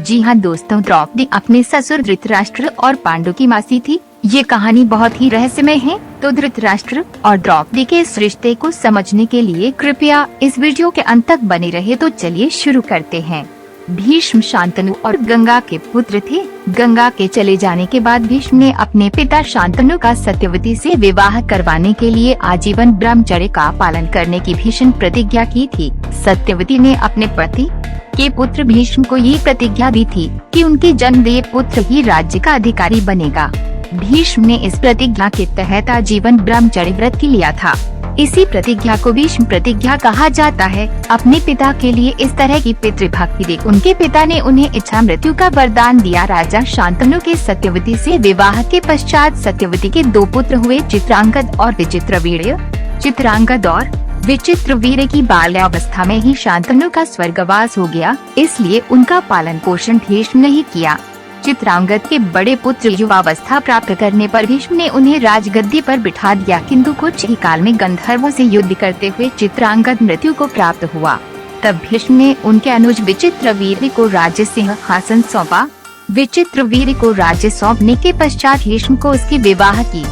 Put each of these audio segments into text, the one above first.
जी हाँ दोस्तों, द्रौपदी अपने ससुर धृतराष्ट्र और पांडु की मासी थी। ये कहानी बहुत ही रहस्यमय है, तो धृतराष्ट्र और द्रौपदी के इस रिश्ते को समझने के लिए कृपया इस वीडियो के अंत तक बने रहे। तो चलिए शुरू करते हैं। भीष्म शांतनु और गंगा के पुत्र थे। गंगा के चले जाने के बाद भीष्म ने अपने पिता शांतनु का सत्यवती से विवाह करवाने के लिए आजीवन ब्रह्मचर्य का पालन करने की भीषण प्रतिज्ञा की थी। सत्यवती ने अपने पति के पुत्र भीष्म को ये प्रतिज्ञा दी थी कि उनके जन्मदेह पुत्र ही राज्य का अधिकारी बनेगा। भीष्म ने इस प्रतिज्ञा के तहत आजीवन ब्रह्मचर्य व्रत की लिया था। इसी प्रतिज्ञा को भीष्म प्रतिज्ञा कहा जाता है। अपने पिता के लिए इस तरह की पितृभक्ति देख उनके पिता ने उन्हें इच्छा मृत्यु का वरदान दिया। राजा शांतनु के सत्यवती से विवाह के पश्चात सत्यवती के दो पुत्र हुए, चित्रांगद और विचित्रवीर्य। चित्रांगद और विचित्रवीर्य की बाल्यावस्था में ही शांतनु का स्वर्गवास हो गया, इसलिए उनका पालन पोषण भीष्म ने ही किया। चित्रांगद के बड़े पुत्र युवावस्था प्राप्त करने पर भीष्म ने उन्हें राजगद्दी पर बिठा दिया, किंतु कुछ ही काल में गंधर्वों से युद्ध करते हुए चित्रांगद मृत्यु को प्राप्त हुआ। तब भीष्म ने उनके अनुज विचित्रवीर्य को राज्य सिंहासन सौंपा। विचित्रवीर्य को राज्य सौंपने के पश्चात भीष्म को उसके विवाह की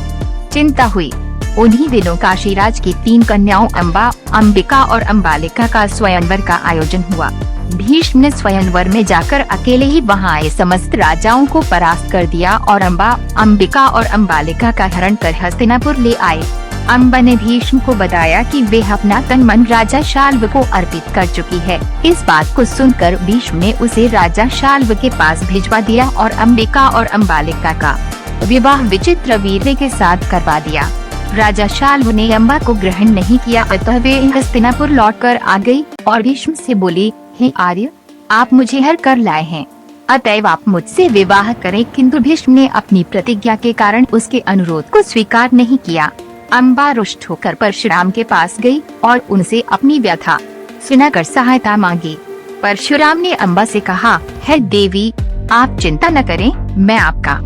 चिंता हुई। उन्हीं दिनों काशीराज की 3 कन्याओं अम्बा, अंबिका और अम्बालिका का स्वयंवर का आयोजन हुआ। भीष्म ने स्वयंवर में जाकर अकेले ही वहां आए समस्त राजाओं को परास्त कर दिया और अम्बा, अंबिका और अम्बालिका का हरण कर हस्तिनापुर ले आए। अम्बा ने भीष्म को बताया कि वे अपना तन मन राजा शाल्व को अर्पित कर चुकी है। इस बात को सुनकर भीष्म ने उसे राजा शाल्व के पास भिजवा दिया और अंबिका और अम्बालिका का विवाह विचित्रवीर्य के साथ करवा दिया। राजा शाल्व ने अम्बा को ग्रहण नहीं किया, अतः वे हस्तिनापुर लौटकर आ गई और भीष्म से बोली, हे आर्य, आप मुझे हर कर लाए हैं, अतएव आप मुझसे विवाह करें। किंतु भीष्म ने अपनी प्रतिज्ञा के कारण उसके अनुरोध को स्वीकार नहीं किया। अम्बा रुष्ट होकर परशुराम के पास गई और उनसे अपनी व्यथा सुनाकर सहायता मांगी। परशुराम ने अम्बा से कहा, हे देवी, आप चिंता न करें, मैं आपका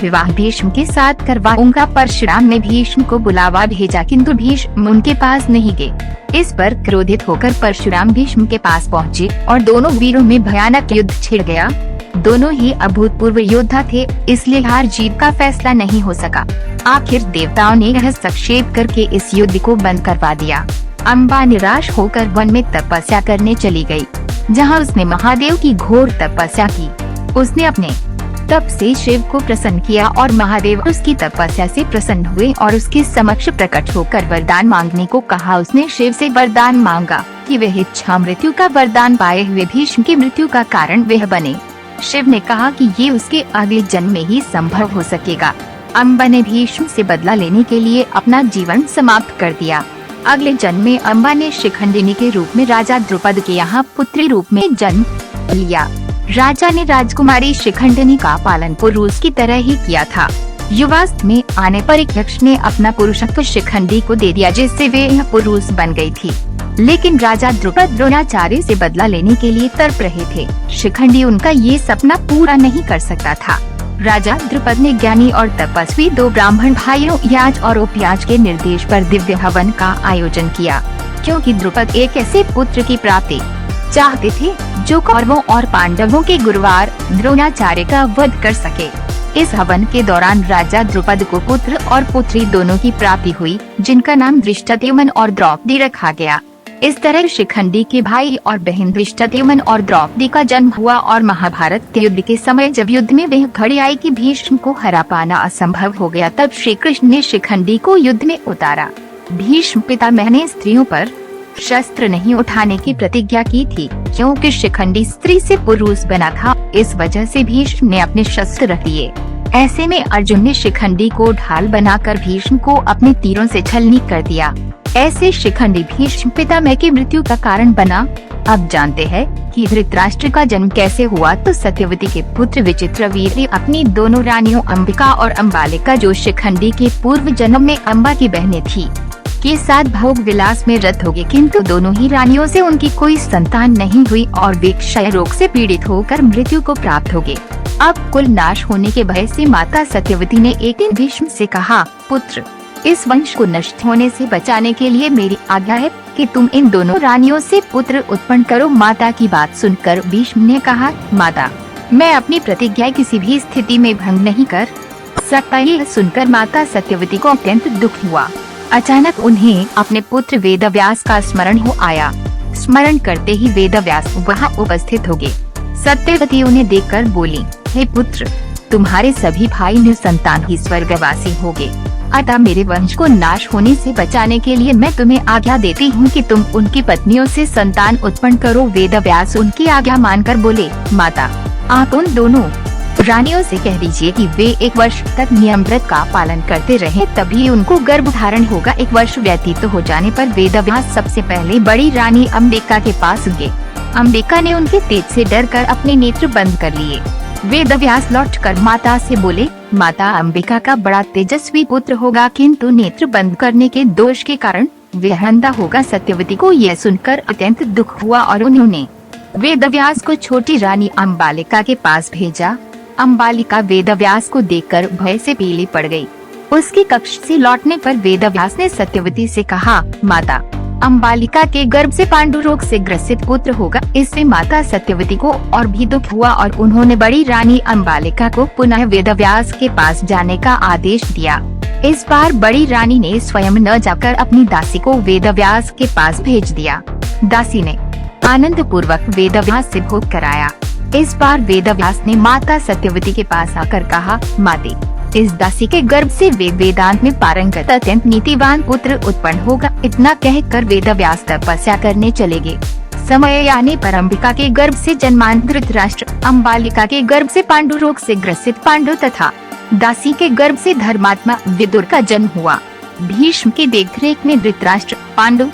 विवाह भीष्म के साथ करवाऊंगा। परशुराम ने भीष्म को बुलावा भेजा, किंतु भीष्म उनके पास नहीं गए। इस पर क्रोधित होकर परशुराम भीष्म के पास पहुँचे और दोनों वीरों में भयानक युद्ध छिड़ गया। दोनों ही अभूतपूर्व योद्धा थे, इसलिए हार जीत का फैसला नहीं हो सका। आखिर देवताओं ने हस्तक्षेप करके इस युद्ध को बंद करवा दिया। अम्बा निराश होकर वन में तपस्या करने चली गयी, जहाँ उसने महादेव की घोर तपस्या की। उसने अपने तप से शिव को प्रसन्न किया और महादेव उसकी तपस्या से प्रसन्न हुए और उसके समक्ष प्रकट होकर वरदान मांगने को कहा। उसने शिव से वरदान मांगा कि वह इच्छा मृत्यु का वरदान पाए हुए भीष्म की मृत्यु का कारण वह बने। शिव ने कहा कि ये उसके अगले जन्म में ही संभव हो सकेगा। अम्बा ने भीष्म से बदला लेने के लिए अपना जीवन समाप्त कर दिया। अगले जन्म में अम्बा ने शिखंडिनी के रूप में राजा द्रुपद के यहाँ पुत्री रूप में जन्म लिया। राजा ने राजकुमारी शिखंडिनी का पालन पुरुष की तरह ही किया था। युवावस्था में आने पर एक यक्ष ने अपना पुरुषत्व शिखंडी को दे दिया, जिससे वे पुरुष बन गई थी। लेकिन राजा द्रुपद द्रोणाचार्य से बदला लेने के लिए तड़प रहे थे। शिखंडी उनका ये सपना पूरा नहीं कर सकता था। राजा द्रुपद ने ज्ञानी और तपस्वी 2 ब्राह्मण भाइयों याज और उपयाज के निर्देश पर दिव्य हवन का आयोजन किया, क्योंकि द्रुपद एक ऐसे पुत्र की प्राप्ति चाहते थे जो कौरवों और पांडवों के गुरुवार द्रोणाचार्य का वध कर सके। इस हवन के दौरान राजा द्रुपद को पुत्र और पुत्री दोनों की प्राप्ति हुई, जिनका नाम धृष्टद्युम्न और द्रौपदी रखा गया। इस तरह शिखंडी के भाई और बहन धृष्टद्युम्न और द्रौपदी का जन्म हुआ और महाभारत के युद्ध के समय जब युद्ध में वह घड़ी आई कि भीष्म को हरा पाना असंभव हो गया, तब श्री कृष्ण ने शिखंडी को युद्ध में उतारा। भीष्म पितामह ने स्त्रियों पर शस्त्र नहीं उठाने की प्रतिज्ञा की थी, क्योंकि शिखंडी स्त्री से पुरुष बना था। इस वजह से भीष्म ने अपने शस्त्र रख दिए। ऐसे में अर्जुन ने शिखंडी को ढाल बनाकर भीष्म को अपने तीरों से छलनी कर दिया। ऐसे शिखंडी भीष्म पितामह की मृत्यु का कारण बना। अब जानते हैं कि धृतराष्ट्र का जन्म कैसे हुआ। तो सत्यवती के पुत्र विचित्रवीर्य अपनी दोनों रानियों अंबिका और अम्बालिका, जो शिखंडी के पूर्व जन्म में अम्बा की बहनें थी, के साथ भोग विलास में रत हो गए, किंतु दोनों ही रानियों से उनकी कोई संतान नहीं हुई और वे क्षय रोग से पीड़ित होकर मृत्यु को प्राप्त हो गए। अब कुल नाश होने के भय से माता सत्यवती ने एक दिन भीष्म से कहा, पुत्र, इस वंश को नष्ट होने से बचाने के लिए मेरी आज्ञा है कि तुम इन दोनों रानियों से पुत्र उत्पन्न करो। माता की बात सुनकर भीष्म ने कहा, माता, मैं अपनी प्रतिज्ञा किसी भी स्थिति में भंग नहीं कर सकता। यह सुनकर माता सत्यवती को अत्यंत दुख हुआ। अचानक उन्हें अपने पुत्र वेदव्यास का स्मरण हो आया। स्मरण करते ही वेदव्यास वहां उपस्थित हो गए। सत्यवती उन्हें देखकर बोली, हे पुत्र, तुम्हारे सभी भाई निसंतान ही स्वर्गवासी हो गए, अतः मेरे वंश को नाश होने से बचाने के लिए मैं तुम्हें आज्ञा देती हूँ कि तुम उनकी पत्नियों से संतान उत्पन्न करो। वेदव्यास उनकी आज्ञा मानकर बोले, माता, आप उन दोनों रानियों से कह दीजिए कि वे 1 वर्ष तक नियम व्रत का पालन करते रहे, तभी उनको गर्भ धारण होगा। 1 वर्ष व्यतीत हो जाने पर वेदव्यास सबसे पहले बड़ी रानी अंबिका के पास गए। अंबिका ने उनके तेज से डरकर अपने नेत्र बंद कर लिए। वेदव्यास लौटकर माता से बोले, माता, अंबिका का बड़ा तेजस्वी पुत्र होगा, किंतु नेत्र बंद करने के दोष के कारण वह अंधा होगा। सत्यवती को यह सुनकर अत्यंत दुख हुआ और उन्होंने वेदव्यास को छोटी रानी अंबालिका के पास भेजा। अंबालिका वेदव्यास को देखकर भय से पीली पड़ गई। उसके कक्ष से लौटने पर वेदव्यास ने सत्यवती से कहा, माता, अंबालिका के गर्भ से पांडु रोग से ग्रसित पुत्र होगा। इससे माता सत्यवती को और भी दुख हुआ और उन्होंने बड़ी रानी अंबालिका को पुनः वेदव्यास के पास जाने का आदेश दिया। इस बार बड़ी रानी ने स्वयं न जाकर अपनी दासी को वेदव्यास के पास भेज दिया। दासी ने आनंद पूर्वक वेदव्यास से भोग कराया। इस बार वेदव्यास ने माता सत्यवती के पास आकर कहा, माते, इस दासी के गर्भ से वेदांत में पारंगत अत्यंत नीतिवान पुत्र उत्पन्न होगा। इतना कहकर वेदव्यास तपस्या करने चले गए। समय आने पर अंबिका के गर्भ से जन्मान धृतराष्ट्र, अंबालिका के गर्भ से पांडु रोग से ग्रसित पांडु तथा दासी के गर्भ से धर्मात्मा विदुर का जन्म हुआ। भीष्म की देखरेख में धृतराष्ट्र, पांडु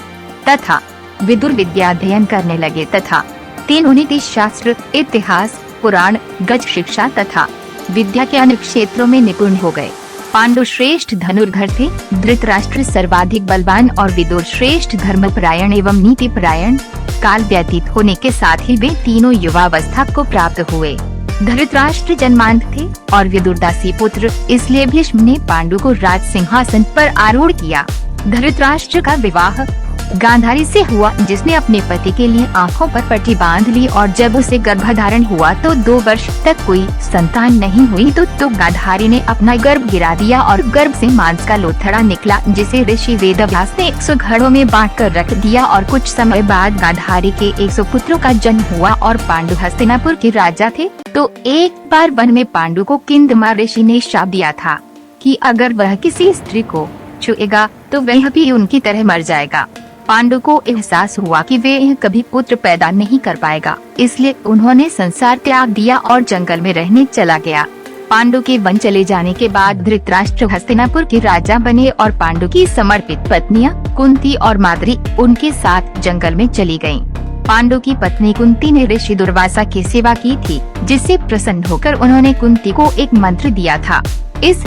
तथा विदुर विद्या अध्ययन करने लगे तथा तीनों नीति शास्त्र, इतिहास, पुराण, गज शिक्षा तथा विद्या के अन्य क्षेत्रों में निपुण हो गए। पांडु श्रेष्ठ धनुर्धर थे, धृतराष्ट्र सर्वाधिक बलवान और विदुर श्रेष्ठ धर्मपरायण एवं नीतिपरायण। काल व्यतीत होने के साथ ही वे तीनों युवावस्था को प्राप्त हुए। धृतराष्ट्र जन्मांध थे और विदुर दासी पुत्र, इसलिए भीष्म ने पांडु को राज सिंहासन पर आरूढ़ किया। धृतराष्ट्र का विवाह गांधारी से हुआ, जिसने अपने पति के लिए आंखों पर पट्टी बांध ली और जब उसे गर्भधारण हुआ तो 2 वर्ष तक कोई संतान नहीं हुई तो गांधारी ने अपना गर्भ गिरा दिया और गर्भ से मांस का लोथड़ा निकला, जिसे ऋषि वेदव्यास ने 100 घड़ों में बांटकर रख दिया और कुछ समय बाद गांधारी के 100 पुत्रों का जन्म हुआ और पांडु हस्तिनापुर के राजा थे। तो एक बार वन में पांडु को किंदमा ऋषि ने शाप दिया था कि अगर वह किसी स्त्री को छुएगा तो वह भी उनकी तरह मर जाएगा। पांडु को एहसास हुआ कि वे कभी पुत्र पैदा नहीं कर पाएगा, इसलिए उन्होंने संसार त्याग दिया और जंगल में रहने चला गया। पांडु के वन चले जाने के बाद धृतराष्ट्र हस्तिनापुर के राजा बने और पांडु की समर्पित पत्नियां कुंती और माद्री उनके साथ जंगल में चली गयीं। पांडु की पत्नी कुंती ने ऋषि दुर्वासा की सेवा की थी, जिससे प्रसन्न होकर उन्होंने कुंती को एक मंत्र दिया था। इस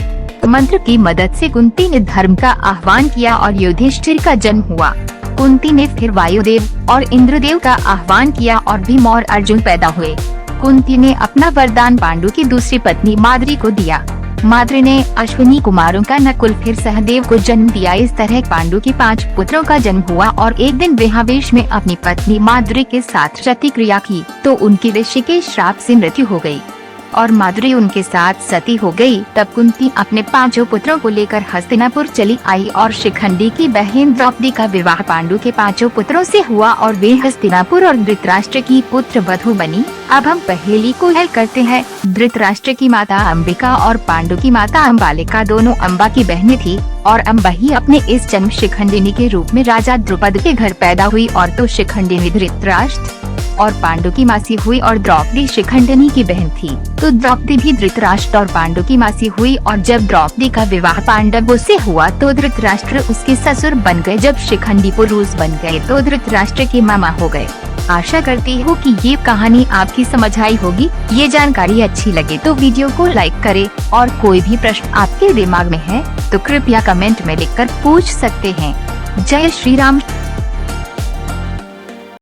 मंत्र की मदद से कुंती ने धर्म का आह्वान किया और युधिष्ठिर का जन्म हुआ। कुंती ने फिर वायुदेव और इंद्रदेव का आह्वान किया और भीम और अर्जुन पैदा हुए। कुंती ने अपना वरदान पांडु की दूसरी पत्नी माद्री को दिया। माद्री ने अश्विनी कुमारों का नकुल फिर सहदेव को जन्म दिया। इस तरह पांडु के 5 पुत्रों का जन्म हुआ और एक दिन वेहावेश में अपनी पत्नी माद्री के साथ सती क्रिया की तो उनकी ऋषि के श्राप से मृत्यु हो गई और माद्री उनके साथ सती हो गई। तब कुंती अपने 5 पुत्रों को लेकर हस्तिनापुर चली आई और शिखंडी की बहन द्रौपदी का विवाह पांडु के 5 पुत्रों से हुआ और वे हस्तिनापुर और धृतराष्ट्र की पुत्र वधू बनी। अब हम पहेली को हल करते हैं। धृतराष्ट्र की माता अंबिका और पांडु की माता अंबालिका दोनों अम्बा की बहनें थी और अम्बा ही अपने इस जन्म शिखंडिनी के रूप में राजा द्रुपद के घर पैदा हुई और तो शिखंडिनी धृतराष्ट्र और पांडु की मासी हुई और द्रौपदी शिखंडिनी की बहन थी। तो द्रौपदी भी धृतराष्ट्र और पांडु की मासी हुई और जब द्रौपदी का विवाह पांडवों से हुआ तो धृतराष्ट्र उसके ससुर बन गए। जब शिखंडी पुरुष बन गए तो धृतराष्ट्र के मामा हो गए। आशा करती हूँ कि ये कहानी आपकी समझ आई होगी। ये जानकारी अच्छी लगे तो वीडियो को लाइक करें और कोई भी प्रश्न आपके दिमाग में है तो कृपया कमेंट में लिखकर पूछ सकते हैं। जय श्री राम।